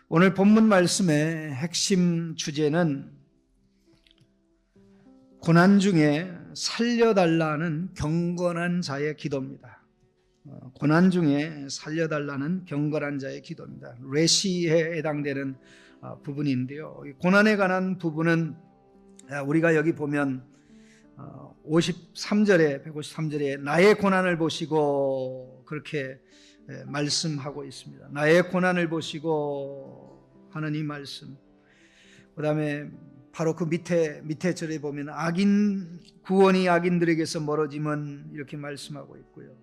오늘 본문 말씀의 핵심 주제는 고난 중에 살려달라는 경건한 자의 기도입니다. 고난 중에 살려달라는 경건한 자의 기도입니다. 레시에 해당되는 부분인데요. 고난에 관한 부분은 우리가 여기 보면 153절에 나의 고난을 보시고 그렇게 말씀하고 있습니다. 나의 고난을 보시고 하는 이 말씀. 그 다음에 바로 그 밑에 절에 보면 구원이 악인들에게서 멀어짐은 이렇게 말씀하고 있고요.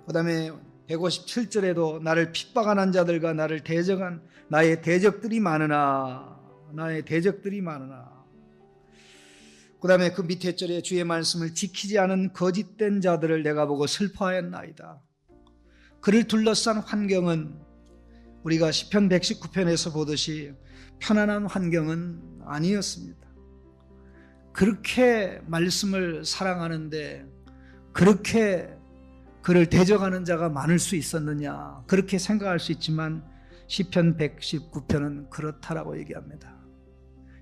그 다음에 157절에도 나를 핍박하는 자들과 나를 대적한 나의 대적들이 많으나 그 다음에 그 밑에 절에 주의 말씀을 지키지 않은 거짓된 자들을 내가 보고 슬퍼하였나이다. 그를 둘러싼 환경은 우리가 시편 119편에서 보듯이 편안한 환경은 아니었습니다. 그렇게 말씀을 사랑하는데 그렇게 그를 대적하는 자가 많을 수 있었느냐, 그렇게 생각할 수 있지만 시편 119편은 그렇다라고 얘기합니다.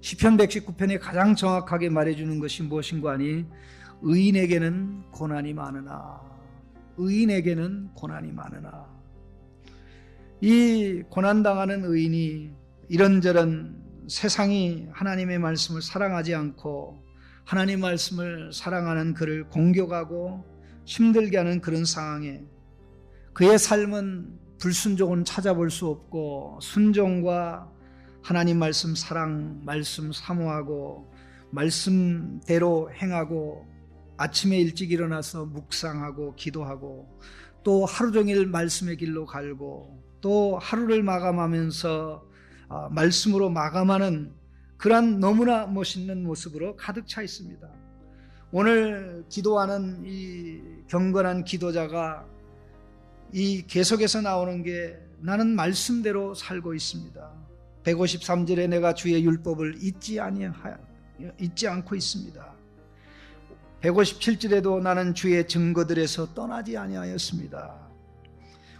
시편 119편이 가장 정확하게 말해주는 것이 무엇인가 하니 의인에게는 고난이 많으나 이 고난당하는 의인이 이런저런 세상이 하나님의 말씀을 사랑하지 않고 하나님 말씀을 사랑하는 그를 공격하고 힘들게 하는 그런 상황에 그의 삶은 불순종은 찾아볼 수 없고 순종과 하나님 말씀 사랑, 말씀 사모하고 말씀대로 행하고 아침에 일찍 일어나서 묵상하고 기도하고 또 하루 종일 말씀의 길로 갈고 또 하루를 마감하면서 말씀으로 마감하는 그러한 너무나 멋있는 모습으로 가득 차 있습니다. 오늘 기도하는 이 경건한 기도자가 이 계속해서 나오는 게 나는 말씀대로 살고 있습니다. 153절에 내가 주의 율법을 잊지 않고 있습니다. 157절에도 나는 주의 증거들에서 떠나지 아니하였습니다.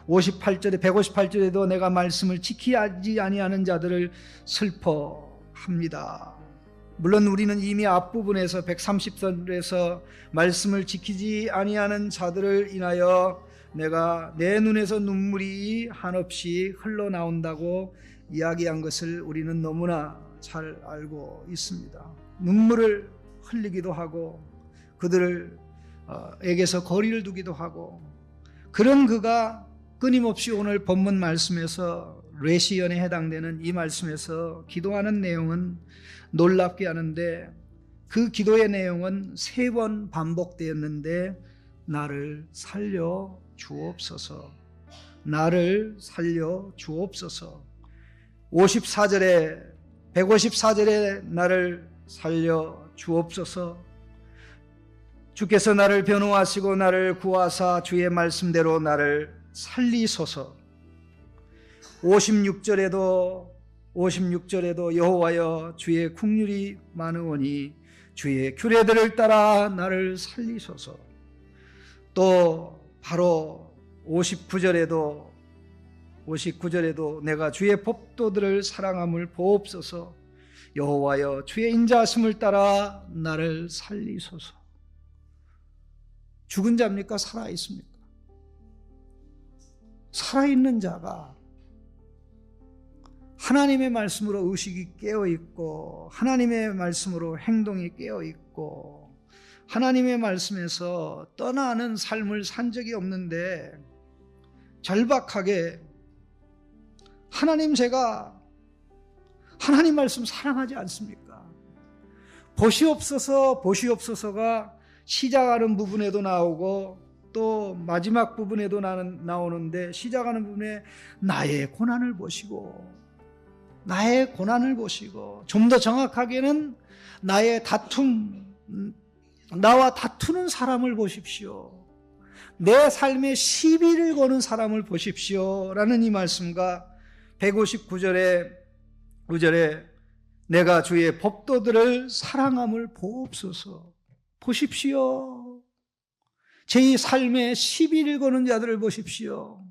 158절에도 내가 말씀을 지키지 아니하는 자들을 슬퍼합니다. 물론 우리는 이미 앞부분에서 130절에서 말씀을 지키지 아니하는 자들을 인하여 내가 내 눈에서 눈물이 한없이 흘러나온다고 이야기한 것을 우리는 너무나 잘 알고 있습니다. 눈물을 흘리기도 하고 그들을 에게서 거리를 두기도 하고 그런 그가 끊임없이 오늘 본문 말씀에서 레시연에 해당되는 이 말씀에서 기도하는 내용은 놀랍게 하는데 그 기도의 내용은 3번 반복되었는데 나를 살려 주옵소서, 나를 살려 주옵소서. 154절에 나를 살려 주옵소서. 주께서 나를 변호하시고 나를 구하사 주의 말씀대로 나를 살리소서. 56절에도 여호와여 주의 긍휼이 많으오니 주의 규례들을 따라 나를 살리소서. 또 바로 59절에도 내가 주의 법도들을 사랑함을 보옵소서. 여호와여 주의 인자하심을 따라 나를 살리소서. 죽은 자입니까? 살아있습니까? 살아있는 자가 하나님의 말씀으로 의식이 깨어있고 하나님의 말씀으로 행동이 깨어있고 하나님의 말씀에서 떠나는 삶을 산 적이 없는데 절박하게 제가 하나님 말씀 사랑하지 않습니까? 보시옵소서가 시작하는 부분에도 나오고 또 마지막 부분에도 나오는데 시작하는 부분에 나의 고난을 보시고 좀 더 정확하게는 나와 다투는 사람을 보십시오. 내 삶에 시비를 거는 사람을 보십시오 라는 이 말씀과 159절에 내가 주의 법도들을 사랑함을 보옵소서. 보십시오. 제 삶에 시비를 거는 자들을 보십시오.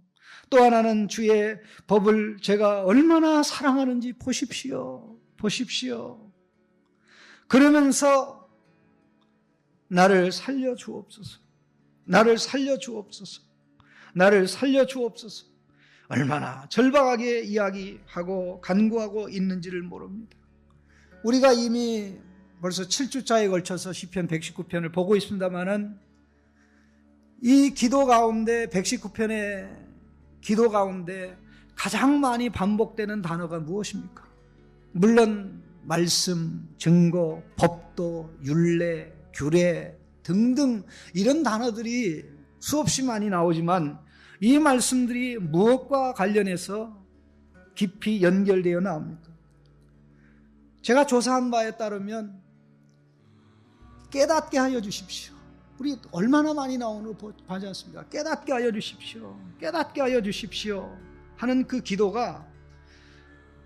또 하나는 주의 법을 제가 얼마나 사랑하는지 보십시오. 보십시오. 그러면서 나를 살려 주옵소서. 나를 살려 주옵소서. 나를 살려 주옵소서. 얼마나 절박하게 이야기하고 간구하고 있는지를 모릅니다. 우리가 이미 벌써 7주차에 걸쳐서 시편 119편을 보고 있습니다마는 이 기도 가운데 119편의 기도 가운데 가장 많이 반복되는 단어가 무엇입니까? 물론 말씀, 증거, 법도, 율례, 규례 등등 이런 단어들이 수없이 많이 나오지만 이 말씀들이 무엇과 관련해서 깊이 연결되어 나옵니까? 제가 조사한 바에 따르면 깨닫게 하여 주십시오. 우리 얼마나 많이 나오는 거 보지 않습니까? 깨닫게 하여 주십시오. 깨닫게 하여 주십시오. 하는 그 기도가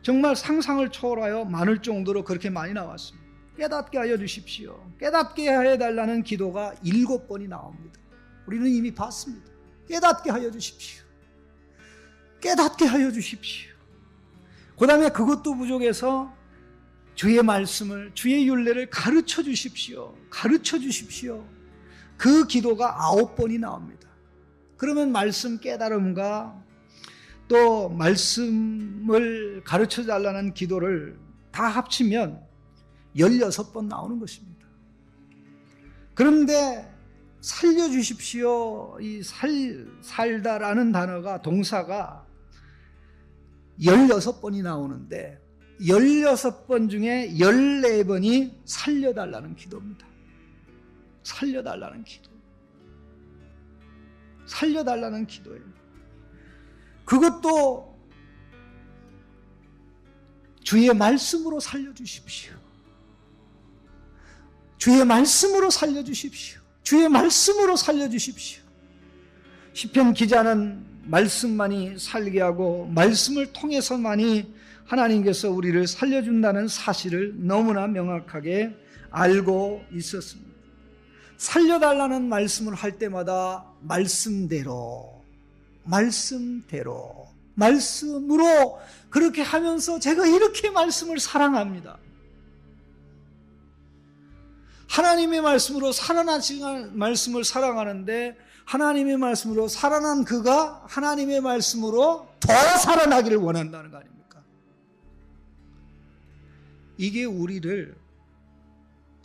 정말 상상을 초월하여 많을 정도로 그렇게 많이 나왔습니다. 깨닫게 하여 주십시오. 깨닫게 해달라는 기도가 7번이 나옵니다. 우리는 이미 봤습니다. 깨닫게 하여 주십시오. 깨닫게 하여 주십시오. 그 다음에 그것도 부족해서 주의 말씀을, 주의 율례를 가르쳐 주십시오. 가르쳐 주십시오. 그 기도가 9번이 나옵니다. 그러면 말씀 깨달음과 또 말씀을 가르쳐 달라는 기도를 다 합치면 16번 나오는 것입니다. 그런데 살려주십시오. 이 살다라는 단어가 동사가 16번이 나오는데 16번 중에 14번이 살려달라는 기도입니다. 살려달라는 기도. 살려달라는 기도예요. 그것도 주의 말씀으로 살려주십시오. 주의 말씀으로 살려주십시오. 주의 말씀으로 살려주십시오. 시편 기자는 말씀만이 살게 하고 말씀을 통해서만이 하나님께서 우리를 살려준다는 사실을 너무나 명확하게 알고 있었습니다. 살려달라는 말씀을 할 때마다 말씀대로 말씀으로 그렇게 하면서 제가 이렇게 말씀을 사랑합니다. 하나님의 말씀으로 살아나신 말씀을 사랑하는데 하나님의 말씀으로 살아난 그가 하나님의 말씀으로 더 살아나기를 원한다는 거 아닙니까? 이게 우리를,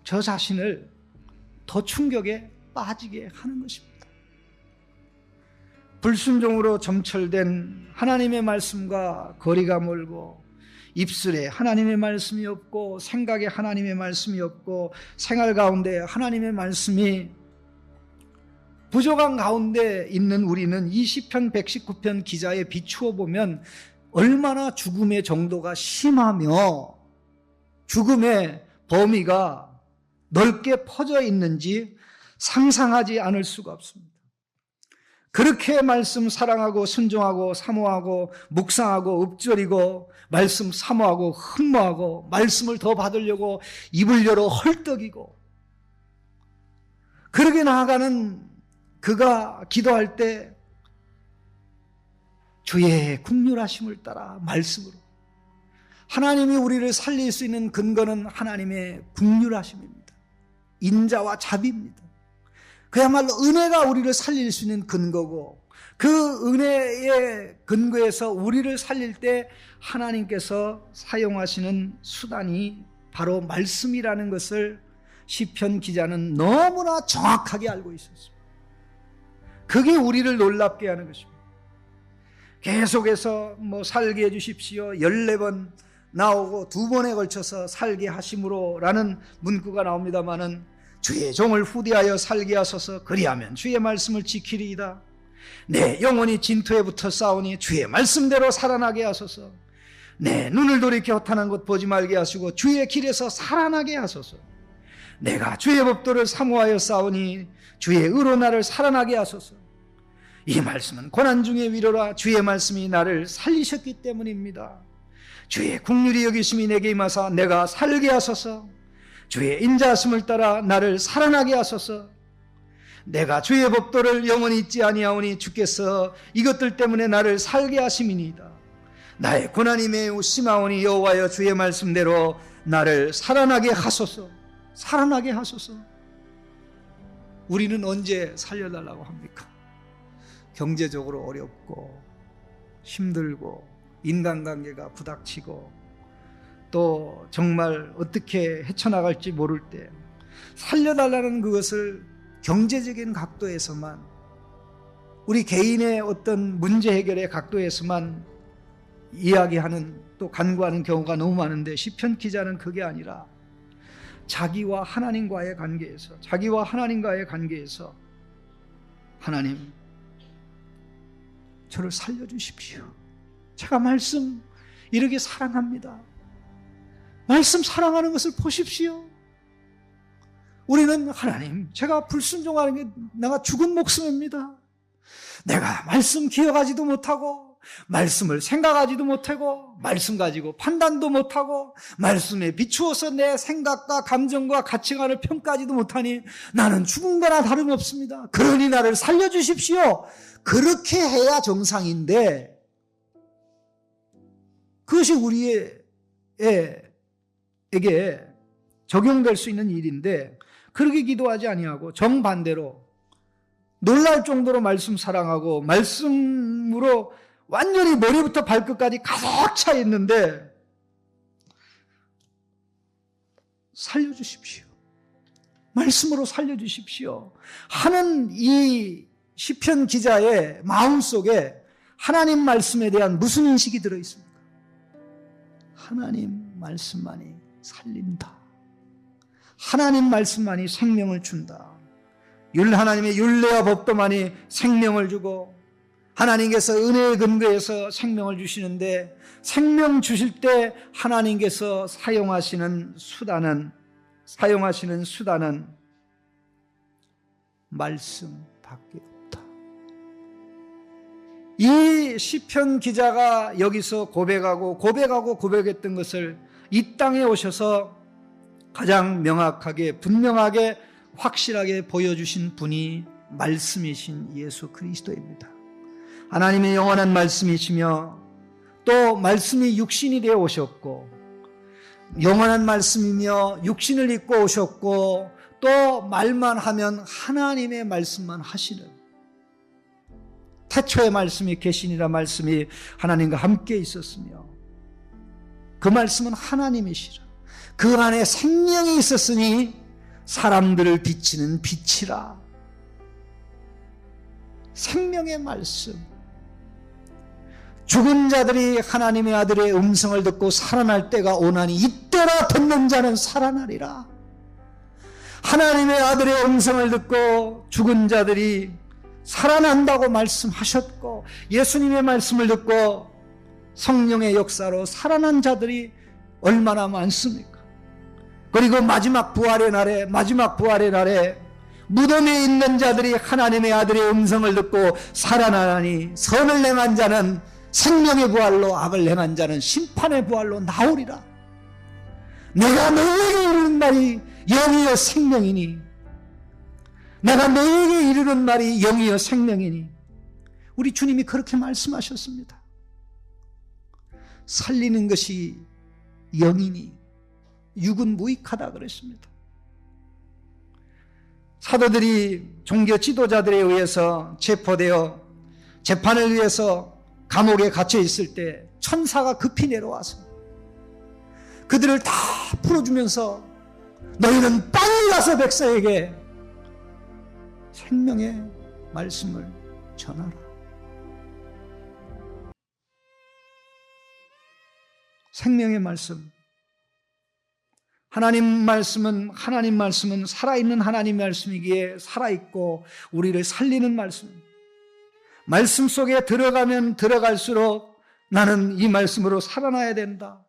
저 자신을 더 충격에 빠지게 하는 것입니다. 불순종으로 점철된 하나님의 말씀과 거리가 멀고 입술에 하나님의 말씀이 없고 생각에 하나님의 말씀이 없고 생활 가운데 하나님의 말씀이 부족한 가운데 있는 우리는 이 시편 119편 기자에 비추어 보면 얼마나 죽음의 정도가 심하며 죽음의 범위가 넓게 퍼져 있는지 상상하지 않을 수가 없습니다. 그렇게 말씀 사랑하고 순종하고 사모하고 묵상하고 읊조리고 말씀 사모하고 흠모하고 말씀을 더 받으려고 입을 열어 헐떡이고 그렇게 나아가는 그가 기도할 때 주의 긍휼하심을 따라 말씀으로, 하나님이 우리를 살릴 수 있는 근거는 하나님의 긍휼하심입니다. 인자와 자비입니다. 그야말로 은혜가 우리를 살릴 수 있는 근거고 그 은혜의 근거에서 우리를 살릴 때 하나님께서 사용하시는 수단이 바로 말씀이라는 것을 시편 기자는 너무나 정확하게 알고 있었습니다. 그게 우리를 놀랍게 하는 것입니다. 계속해서 살게 해주십시오 14번 나오고 2번에 걸쳐서 살게 하심으로 라는 문구가 나옵니다마는 주의 종을 후대하여 살게 하소서. 그리하면 주의 말씀을 지키리이다. 내 영혼이 진토에 붙어 싸우니 주의 말씀대로 살아나게 하소서. 내 눈을 돌이켜 허탄한 것 보지 말게 하시고 주의 길에서 살아나게 하소서. 내가 주의 법도를 사모하여 싸우니 주의 의로 나를 살아나게 하소서. 이 말씀은 고난 중의 위로라. 주의 말씀이 나를 살리셨기 때문입니다. 주의 긍휼히 여기심이 내게 임하사 내가 살게 하소서. 주의 인자하심을 따라 나를 살아나게 하소서. 내가 주의 법도를 영원히 잊지 아니하오니 주께서 이것들 때문에 나를 살게 하심이니이다. 나의 고난이 매우 심하오니 여호와여 주의 말씀대로 나를 살아나게 하소서. 살아나게 하소서. 우리는 언제 살려달라고 합니까? 경제적으로 어렵고 힘들고 인간관계가 부닥치고 또 정말 어떻게 헤쳐나갈지 모를 때 살려달라는 그것을 경제적인 각도에서만, 우리 개인의 어떤 문제 해결의 각도에서만 이야기하는, 또 간구하는 경우가 너무 많은데, 시편 기자는 그게 아니라 자기와 하나님과의 관계에서 하나님, 저를 살려주십시오. 제가 말씀 이렇게 사랑합니다. 말씀 사랑하는 것을 보십시오. 우리는 하나님, 제가 불순종하는 게 내가 죽은 목숨입니다. 내가 말씀 기억하지도 못하고, 말씀을 생각하지도 못하고, 말씀 가지고 판단도 못하고, 말씀에 비추어서 내 생각과 감정과 가치관을 평가하지도 못하니 나는 죽은 거나 다름없습니다. 그러니 나를 살려주십시오. 그렇게 해야 정상인데, 그것이 우리에게 적용될 수 있는 일인데, 그렇게 기도하지 아니하고 정반대로 놀랄 정도로 말씀 사랑하고 말씀으로 완전히 머리부터 발끝까지 가득 차 있는데, 살려주십시오. 말씀으로 살려주십시오 하는 이 시편 기자의 마음속에 하나님 말씀에 대한 무슨 인식이 들어있습니까? 하나님 말씀만이 살린다. 하나님 말씀만이 생명을 준다. 하나님의 율례와 법도만이 생명을 주고, 하나님께서 은혜의 근거에서 생명을 주시는데, 생명 주실 때 하나님께서 사용하시는 수단은 말씀밖에 없다. 이 시편 기자가 여기서 고백했던 것을 이 땅에 오셔서 가장 명확하게, 분명하게, 확실하게 보여주신 분이 말씀이신 예수 그리스도입니다. 하나님의 영원한 말씀이시며, 또 말씀이 육신이 되어 오셨고, 영원한 말씀이며 육신을 입고 오셨고, 또 말만 하면 하나님의 말씀만 하시는, 태초의 말씀이 계시니라 말씀이 하나님과 함께 있었으며, 그 말씀은 하나님이시라. 그 안에 생명이 있었으니 사람들을 비치는 빛이라. 생명의 말씀. 죽은 자들이 하나님의 아들의 음성을 듣고 살아날 때가 오나니 이때라 듣는 자는 살아나리라. 하나님의 아들의 음성을 듣고 죽은 자들이 살아난다고 말씀하셨고, 예수님의 말씀을 듣고 성령의 역사로 살아난 자들이 얼마나 많습니까? 그리고 마지막 부활의 날에 무덤에 있는 자들이 하나님의 아들의 음성을 듣고 살아나니 선을 행한 자는 생명의 부활로, 악을 행한 자는 심판의 부활로 나오리라. 내가 너에게 이르는 말이 영이요 생명이니, 내가 너에게 이르는 말이 영이요 생명이니. 우리 주님이 그렇게 말씀하셨습니다. 살리는 것이 영이니 육은 무익하다 그랬습니다. 사도들이 종교 지도자들에 의해서 체포되어 재판을 위해서 감옥에 갇혀 있을 때 천사가 급히 내려와서 그들을 다 풀어주면서, 너희는 빨리 가서 백성에게 생명의 말씀을 전하라. 생명의 말씀. 하나님 말씀은 살아있는 하나님 말씀이기에 살아있고 우리를 살리는 말씀입니다. 말씀 속에 들어가면 들어갈수록 나는 이 말씀으로 살아나야 된다.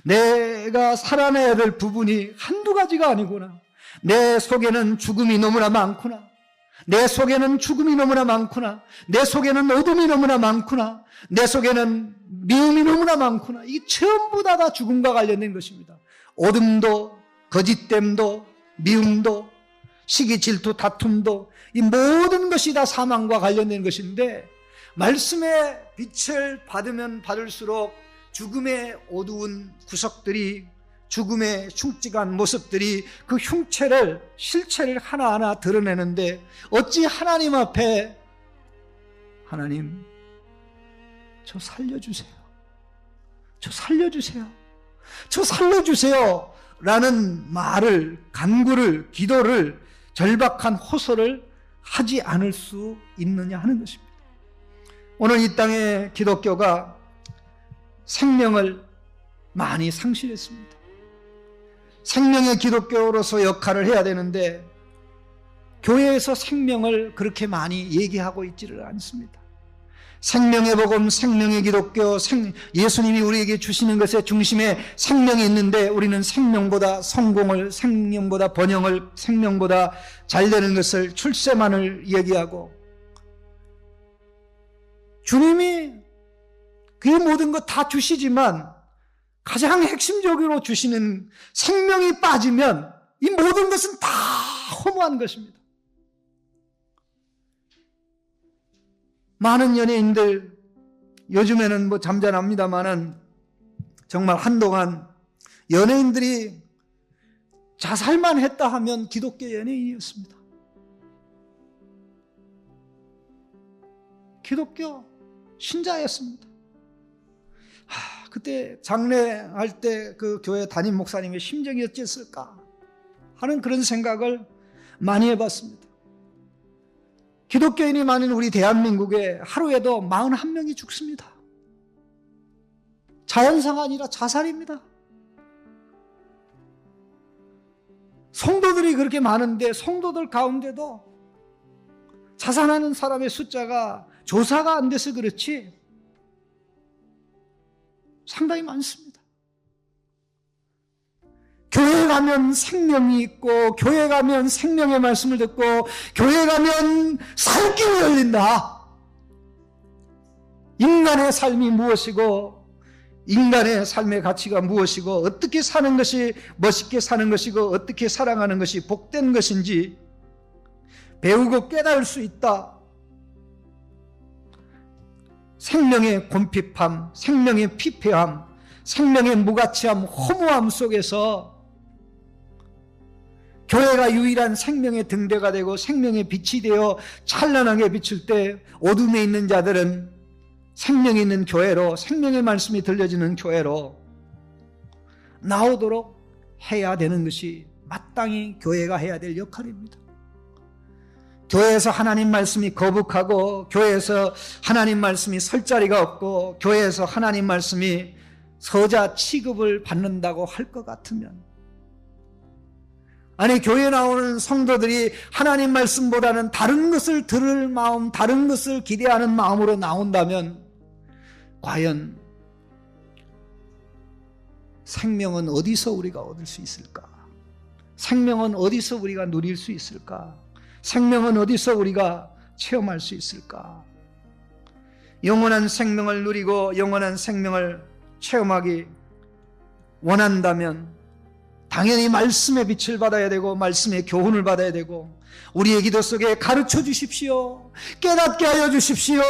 내가 살아나야 될 부분이 한두 가지가 아니구나. 내 속에는 죽음이 너무나 많구나. 내 속에는 죽음이 너무나 많구나. 내 속에는 어둠이 너무나 많구나. 내 속에는 미움이 너무나 많구나. 이게 전부 다 죽음과 관련된 것입니다. 어둠도, 거짓됨도, 미움도, 시기, 질투, 다툼도 이 모든 것이 다 사망과 관련된 것인데 말씀의 빛을 받으면 받을수록 죽음의 어두운 구석들이, 죽음의 흉측한 모습들이 그 흉체를, 실체를 하나하나 드러내는데 어찌 하나님 앞에 하나님 저 살려주세요, 저 살려주세요, 저 살려주세요 라는 말을, 간구를, 기도를, 절박한 호소를 하지 않을 수 있느냐 하는 것입니다. 오늘 이 땅에 기독교가 생명을 많이 상실했습니다. 생명의 기독교로서 역할을 해야 되는데 교회에서 생명을 그렇게 많이 얘기하고 있지를 않습니다. 생명의 복음, 생명의 기독교, 예수님이 우리에게 주시는 것의 중심에 생명이 있는데 우리는 생명보다 성공을, 생명보다 번영을, 생명보다 잘 되는 것을, 출세만을 얘기하고, 주님이 그 모든 것 다 주시지만 가장 핵심적으로 주시는 생명이 빠지면 이 모든 것은 다 허무한 것입니다. 많은 연예인들, 요즘에는 뭐 잠잠합니다만은 정말 한동안 연예인들이 자살만 했다 하면 기독교 연예인이었습니다. 기독교 신자였습니다. 그때 장례할 때 그 교회 담임 목사님의 심정이 어땠을까 하는 그런 생각을 많이 해봤습니다. 기독교인이 많은 우리 대한민국에 하루에도 41명이 죽습니다. 자연사가 아니라 자살입니다. 성도들이 그렇게 많은데 성도들 가운데도 자살하는 사람의 숫자가 조사가 안 돼서 그렇지 상당히 많습니다. 교회 가면 생명이 있고, 교회 가면 생명의 말씀을 듣고, 교회 가면 살 길이 열린다. 인간의 삶이 무엇이고, 인간의 삶의 가치가 무엇이고, 어떻게 사는 것이 멋있게 사는 것이고, 어떻게 살아가는 것이 복된 것인지 배우고 깨달을 수 있다. 생명의 곤핍함, 생명의 피폐함, 생명의 무가치함, 허무함 속에서 교회가 유일한 생명의 등대가 되고 생명의 빛이 되어 찬란하게 비출 때 어둠에 있는 자들은 생명이 있는 교회로, 생명의 말씀이 들려지는 교회로 나오도록 해야 되는 것이 마땅히 교회가 해야 될 역할입니다. 교회에서 하나님 말씀이 거북하고, 교회에서 하나님 말씀이 설 자리가 없고, 교회에서 하나님 말씀이 서자 취급을 받는다고 할 것 같으면, 아니 교회에 나오는 성도들이 하나님 말씀보다는 다른 것을 들을 마음, 다른 것을 기대하는 마음으로 나온다면 과연 생명은 어디서 우리가 얻을 수 있을까? 생명은 어디서 우리가 누릴 수 있을까? 생명은 어디서 우리가 체험할 수 있을까? 영원한 생명을 누리고 영원한 생명을 체험하기 원한다면 당연히 말씀의 빛을 받아야 되고 말씀의 교훈을 받아야 되고, 우리의 기도 속에 가르쳐 주십시오, 깨닫게 하여 주십시오,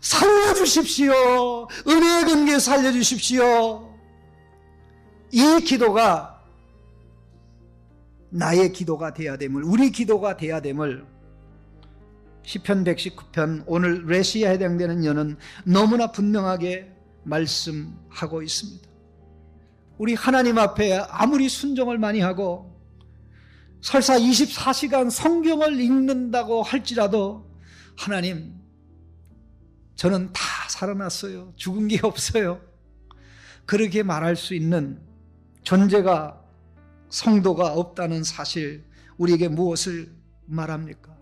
살려주십시오, 은혜의 근개 살려주십시오. 이 기도가 나의 기도가 돼야 됨을, 우리 기도가 돼야 됨을 시편 119편 오늘 레시아에 해당되는 여는 너무나 분명하게 말씀하고 있습니다. 우리 하나님 앞에 아무리 순종을 많이 하고 설사 24시간 성경을 읽는다고 할지라도 하나님, 저는 다 살아났어요, 죽은 게 없어요, 그렇게 말할 수 있는 존재가, 성도가 없다는 사실, 우리에게 무엇을 말합니까?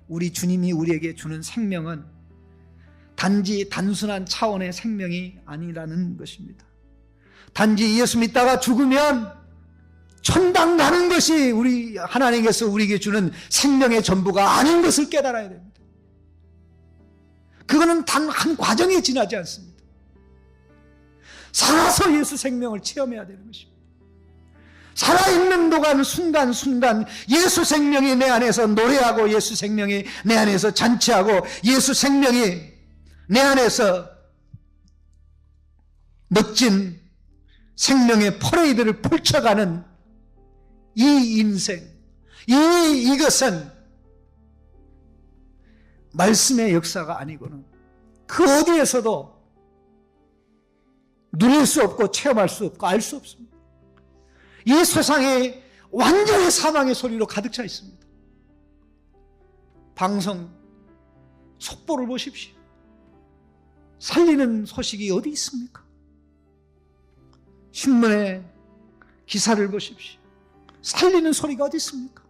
우리 주님이 우리에게 주는 생명은 단지 단순한 차원의 생명이 아니라는 것입니다. 단지 예수 믿다가 죽으면 천당 가는 것이 우리 하나님께서 우리에게 주는 생명의 전부가 아닌 것을 깨달아야 됩니다. 그거는 단 한 과정에 지나지 않습니다. 살아서 예수 생명을 체험해야 되는 것입니다. 살아있는 동안 순간순간 예수 생명이 내 안에서 노래하고 예수 생명이 내 안에서 잔치하고 예수 생명이 내 안에서 멋진 생명의 퍼레이드를 펼쳐가는 이 인생, 이것은 말씀의 역사가 아니고는 그 어디에서도 누릴 수 없고 체험할 수 없고 알 수 없습니다. 이 세상에 완전히 사망의 소리로 가득 차 있습니다. 방송 속보를 보십시오. 살리는 소식이 어디 있습니까? 신문에 기사를 보십시오. 살리는 소리가 어디 있습니까?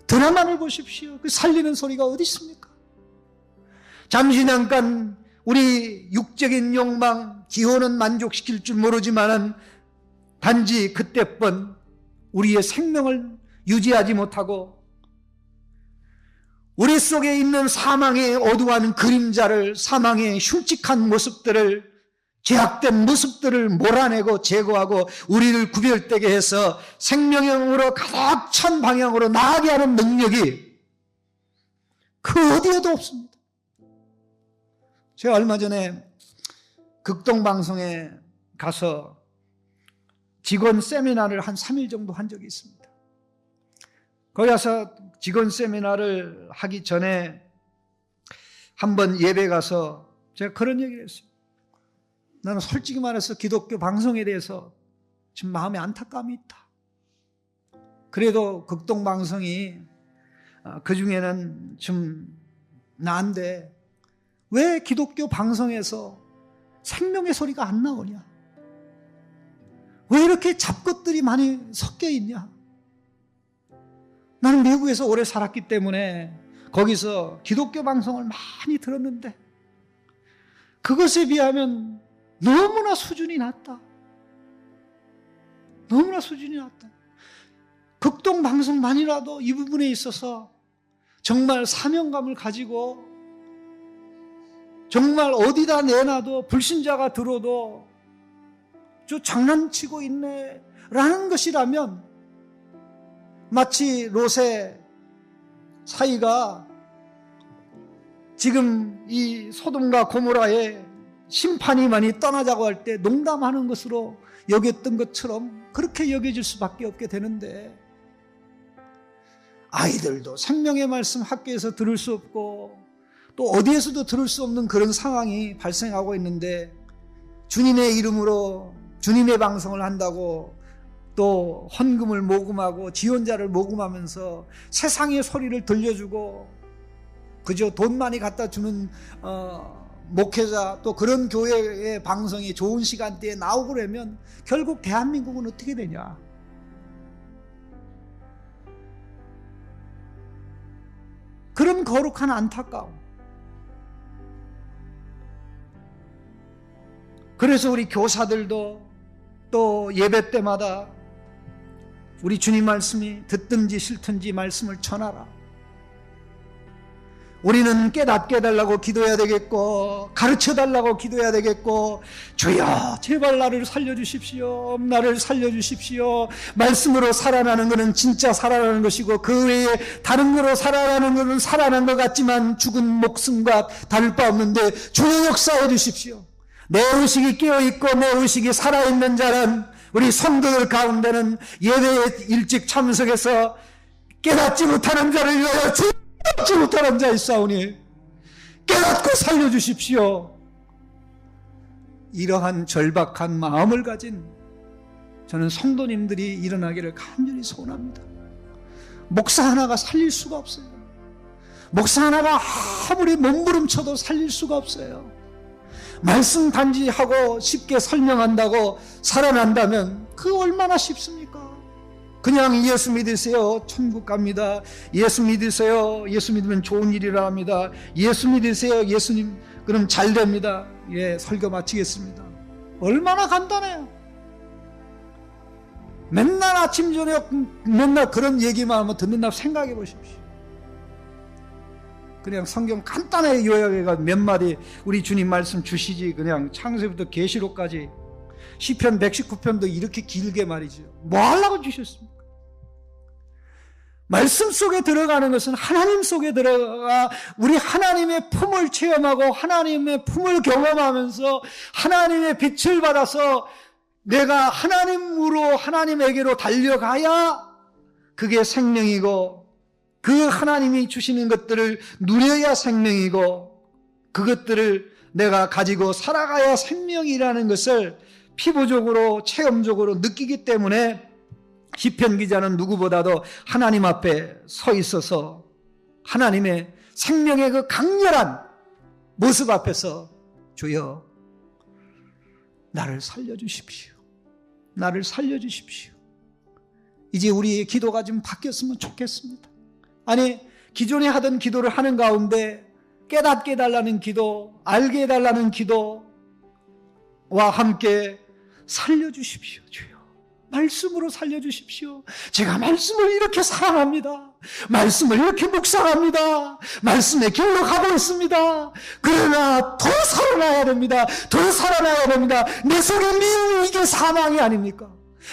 드라마를 보십시오. 그 살리는 소리가 어디 있습니까? 잠시 잠깐 우리 육적인 욕망, 기호는 만족시킬 줄 모르지만은 단지 그때뿐 우리의 생명을 유지하지 못하고 우리 속에 있는 사망의 어두운 그림자를, 사망의 흉측한 모습들을, 죄악된 모습들을 몰아내고 제거하고 우리를 구별되게 해서 생명형으로 가득 찬 방향으로 나아가게 하는 능력이 그 어디에도 없습니다. 제가 얼마 전에 극동방송에 가서 직원 세미나를 한 3일 정도 한 적이 있습니다. 거기 가서 직원 세미나를 하기 전에 한번 예배 가서 제가 그런 얘기를 했어요. 나는 솔직히 말해서 기독교 방송에 대해서 지금 마음에 안타까움이 있다. 그래도 극동방송이 그 중에는 좀 나은데 왜 기독교 방송에서 생명의 소리가 안 나오냐? 왜 이렇게 잡것들이 많이 섞여 있냐? 나는 미국에서 오래 살았기 때문에 거기서 기독교 방송을 많이 들었는데 그것에 비하면 너무나 수준이 낮다. 너무나 수준이 낮다. 극동 방송만이라도 이 부분에 있어서 정말 사명감을 가지고 정말 어디다 내놔도 불신자가 들어도 저 장난치고 있네 라는 것이라면 마치 롯의 사이가 지금 이 소돔과 고모라의 심판이 많이 떠나자고 할 때 농담하는 것으로 여겼던 것처럼 그렇게 여겨질 수밖에 없게 되는데 아이들도 생명의 말씀 학교에서 들을 수 없고 또 어디에서도 들을 수 없는 그런 상황이 발생하고 있는데 주님의 이름으로 주님의 방송을 한다고 또 헌금을 모금하고 지원자를 모금하면서 세상의 소리를 들려주고 그저 돈 많이 갖다 주는 목회자 또 그런 교회의 방송이 좋은 시간대에 나오고 그러면 결국 대한민국은 어떻게 되냐? 그런 거룩한 안타까움. 그래서 우리 교사들도 또 예배 때마다 우리 주님 말씀이 듣든지 싫든지 말씀을 전하라. 우리는 깨닫게 해달라고 기도해야 되겠고 가르쳐달라고 기도해야 되겠고 주여 제발 나를 살려주십시오. 나를 살려주십시오. 말씀으로 살아나는 것은 진짜 살아나는 것이고 그 외에 다른 거로 살아나는 것은 살아난 것 같지만 죽은 목숨과 다를 바 없는데 주여 역사해 주십시오. 내 의식이 깨어있고 내 의식이 살아있는 자는 우리 성도들 가운데는 예배에 일찍 참석해서 깨닫지 못하는 자를 위하여 깨닫지 못하는 자 있사오니 깨닫고 살려주십시오. 이러한 절박한 마음을 가진 저는 성도님들이 일어나기를 간절히 소원합니다. 목사 하나가 살릴 수가 없어요. 목사 하나가 아무리 몸부림쳐도 살릴 수가 없어요. 말씀 단지 하고 쉽게 설명한다고 살아난다면 그 얼마나 쉽습니까? 그냥 예수 믿으세요. 천국 갑니다. 예수 믿으세요. 예수 믿으면 좋은 일이라 합니다. 예수 믿으세요. 예수님 그럼 잘 됩니다. 예, 설교 마치겠습니다. 얼마나 간단해요. 맨날 아침 저녁 맨날 그런 얘기만 하면 듣는다 생각해 보십시오. 그냥 성경 간단하게 요약해가 몇 마디 우리 주님 말씀 주시지 그냥 창세부터 계시록까지 시편 119편도 이렇게 길게 말이죠. 뭐 하려고 주셨습니까? 말씀 속에 들어가는 것은 하나님 속에 들어가 우리 하나님의 품을 체험하고 하나님의 품을 경험하면서 하나님의 빛을 받아서 내가 하나님으로 하나님에게로 달려가야 그게 생명이고 그 하나님이 주시는 것들을 누려야 생명이고 그것들을 내가 가지고 살아가야 생명이라는 것을 피부적으로 체험적으로 느끼기 때문에 시편 기자는 누구보다도 하나님 앞에 서 있어서 하나님의 생명의 그 강렬한 모습 앞에서 주여 나를 살려주십시오. 나를 살려주십시오. 이제 우리의 기도가 좀 바뀌었으면 좋겠습니다. 아니 기존에 하던 기도를 하는 가운데 깨닫게 해달라는 기도, 알게 해달라는 기도와 함께 살려주십시오. 주여 말씀으로 살려주십시오. 제가 말씀을 이렇게 사랑합니다. 말씀을 이렇게 묵상합니다. 말씀의 길로 가고 있습니다. 그러나 더 살아나야 됩니다. 더 살아나야 됩니다. 내 속에 미움이 이게 사망이 아닙니까?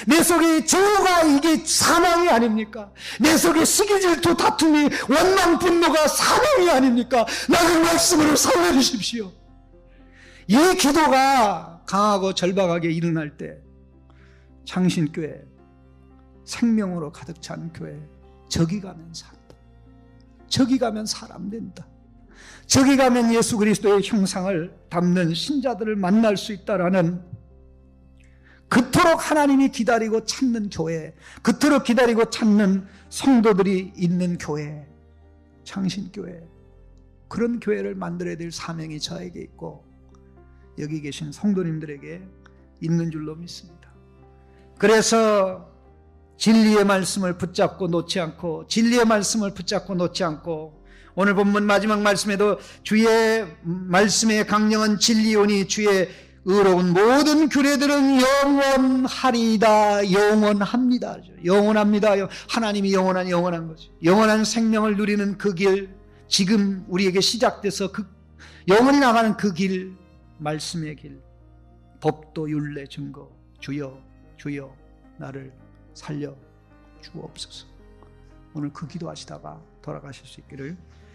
내 속에 조가 이게 사망이 아닙니까? 내 속에 시기 질투 다툼이 원망 분노가 사망이 아닙니까? 나를 말씀으로 살려주십시오. 이 기도가 강하고 절박하게 일어날 때 창신교회 생명으로 가득 찬 교회 저기 가면 산다. 저기 가면 사람 된다. 저기 가면 예수 그리스도의 형상을 담는 신자들을 만날 수 있다라는 그토록 하나님이 기다리고 찾는 교회, 그토록 기다리고 찾는 성도들이 있는 교회, 창신교회, 그런 교회를 만들어야 될 사명이 저에게 있고 여기 계신 성도님들에게 있는 줄로 믿습니다. 그래서 진리의 말씀을 붙잡고 놓지 않고 진리의 말씀을 붙잡고 놓지 않고 오늘 본문 마지막 말씀에도 주의 말씀의 강령은 진리오니 주의 의로운 모든 규례들은 영원하리이다. 영원합니다. 영원합니다. 하나님이 영원한 거죠. 영원한 생명을 누리는 그 길, 지금 우리에게 시작돼서 그 영원히 나가는 그 길, 말씀의 길, 법도 율례 증거, 주여 주여 나를 살려 주옵소서. 오늘 그 기도하시다가 돌아가실 수 있기를